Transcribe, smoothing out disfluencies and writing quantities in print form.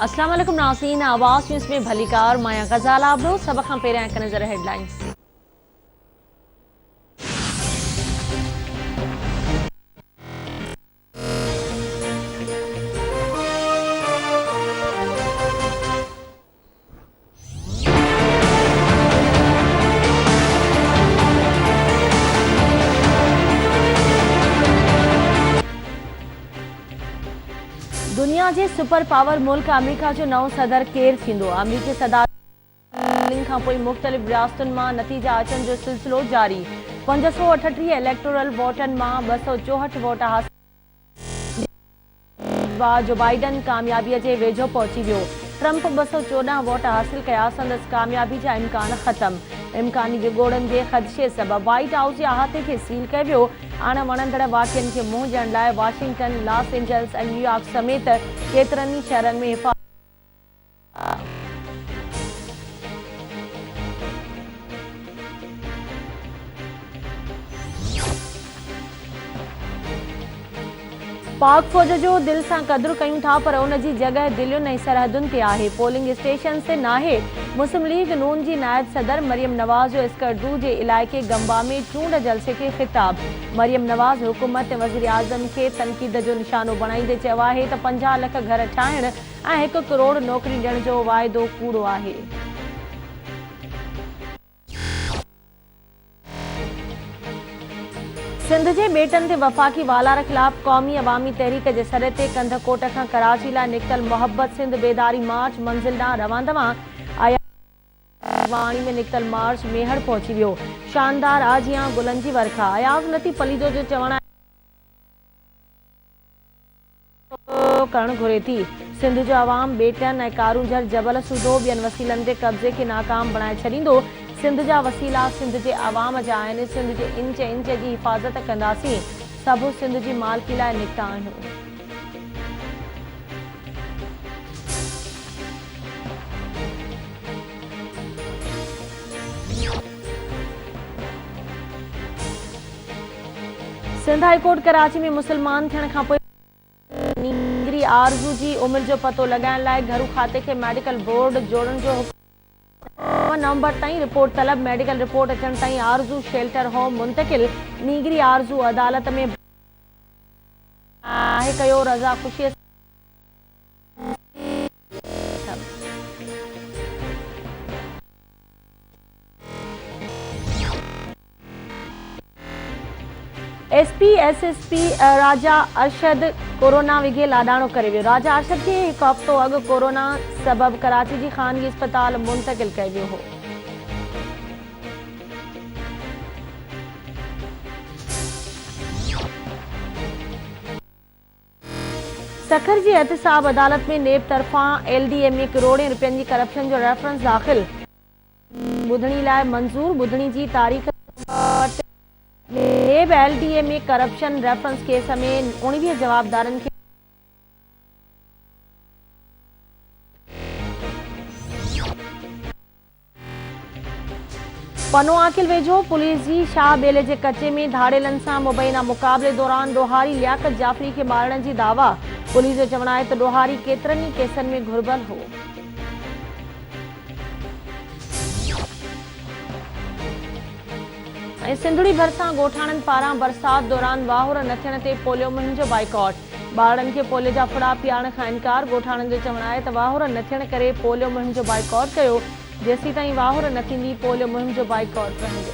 अस्सलाम वालेकुम नाज़रीन, आवाज़ न्यूज़ में भलीकार माया गज़ाल आबरो सब खां पहिरियां हिकु नज़र हेडलाइंस। दुनिया के सुपर पावर मुल्क अमेरिका जो नओं सदर केर थींदो। अमेरिकी सदारत खां पोइ मुख़्तलिफ़ रियासतुनि मां नतीजा अचण जो सिलसिलो जारी। 538 इलेक्टोरल वोटनि मां 264 वोट हासिल। जो बाइडन कामयाबीअ जे वेझो पहुची वियो। ट्रंप 214 वोट हासिल कया। संदसि कामयाबी जा इम्कान ख़तम। इम्कानी विॻोड़नि जे ख़दशे सबबि व्हाइट हाउस जे अहाते खे सील कयो वियो। अण वणंदड़ वाक़िअनि खे मुंहुं ॾियण लाइ वाशिंगटन, लॉस एंजल्स ऐं न्यूयॉर्क समेत केतिरनि ई शहरनि में हिफ़ाज़त। पाक फ़ौज जो दिलि सां क़दुरु कयूं था, पर उन जी जॻह दिलियुनि ऐं सरहदुनि ते आहे। पोलिंग स्टेशन ते नाहे। मुस्लिम लीग नून जी नायब सदर मरियम नवाज़ जो स्कर्दू जे इलाइक़े गंबा में चूंड जलसे खे ख़िताब। मरियम नवाज़ हुकूमत ऐं वज़ीर आज़म खे तनक़ीद जो निशानो बणाईंदे चयो आहे त 50 लख घर ठाहिण ऐं 1 करोड़ नौकरी ॾियण जो वाइदो कूड़ो आहे। सिंध जे बेटनि ते वफ़ाक़ी वालार ख़िलाफ़ क़ौमी अवामी तहरीक जे सॾ ते कंधकोट खां कराची लाइ निकितल मोहब्बत सिंध बेदारी मार्च मंज़िल ॾांहुं रवां वाणी में निकितल मार्च मेहड़ पहुची वियो। शानदार आजियां गुलनि जी वर्खा। अयाज़ लतीफ़ पलीदो जो चवणु करणु घुरे थी। सिंध जो अवाम बेटनि ऐं कारूंझर जबल सूधो ॿियनि वसीलनि ते कब्ज़े खे नाकाम बणाए छॾींदो। सिंध जा वसीला सिंध जे अवाम जा आहिनि। सिंध जे इंच इंच जी हिफ़ाज़त कंदासीं। सभु सिंध जी मालिकी लाइ निकिता आहियूं। सिंध हाई कोर्ट कराची में मुसलमान थियण खां पोइ नींगरी आरज़ू जी उमिरि जो पतो लॻाइण लाइ घरू खाते खे मेडिकल बोर्ड जोड़ण जो 9 नवंबर ताईं रिपोर्ट तलब। मेडिकल रिपोर्ट अचण ताईं आरज़ू शेल्टर होम मुंतकिल। नींगरी आरज़ू अदालत में आहे कयो। रज़ा ख़ुशीअ एसपी राजा अरशद कोरोना विघे लाॾाणो करे वियो। राजा अरशद खे हिकु हफ़्तो अॻु कोरोना सबबि कराची जी ख़ानगी अस्पताल मुंतकिल कयो वियो हो। सखर जी एहतिसाब अदालत में नेब तरफ़ां LDMA करोड़े रुपयनि जी करप्शन जो रेफरेंस दाख़िल। ॿुधणी लाइ मंज़ूर। ॿुधणी जी तारीख़ नेब LDMA करप्शन रेफरेंस केस में 19 जवाबदारनि खे पनो आकिल वेझो। पुलिस जी शाह बेले जे कचे में धाड़ेलनि सां मुबैना मुक़ाबले दौरान ॾोहारी लियाकत जाफ़री खे मारण जी दावा। पुलिस जो चवणु आहे त ॾोहारी केतिरनि ई केसनि में घुर्बल हो। ऐं सिंधड़ी भरिसां ॻोठाणनि पारां बरसाति दौरान वाहुर न थियण ते पोलियो मुहिम जो बाइकॉट। ॿारनि खे पोलियो जा फुड़ा पीआरण खां इनकार। ॻोठाणनि जो चवणु आहे त वाहुर न थियण करे पोलियो मुहिम जो बाइकॉट कयो। जेसीं ताईं वाहुर न थींदी पोलियो मुहिम जो बाइकॉट रहंदो।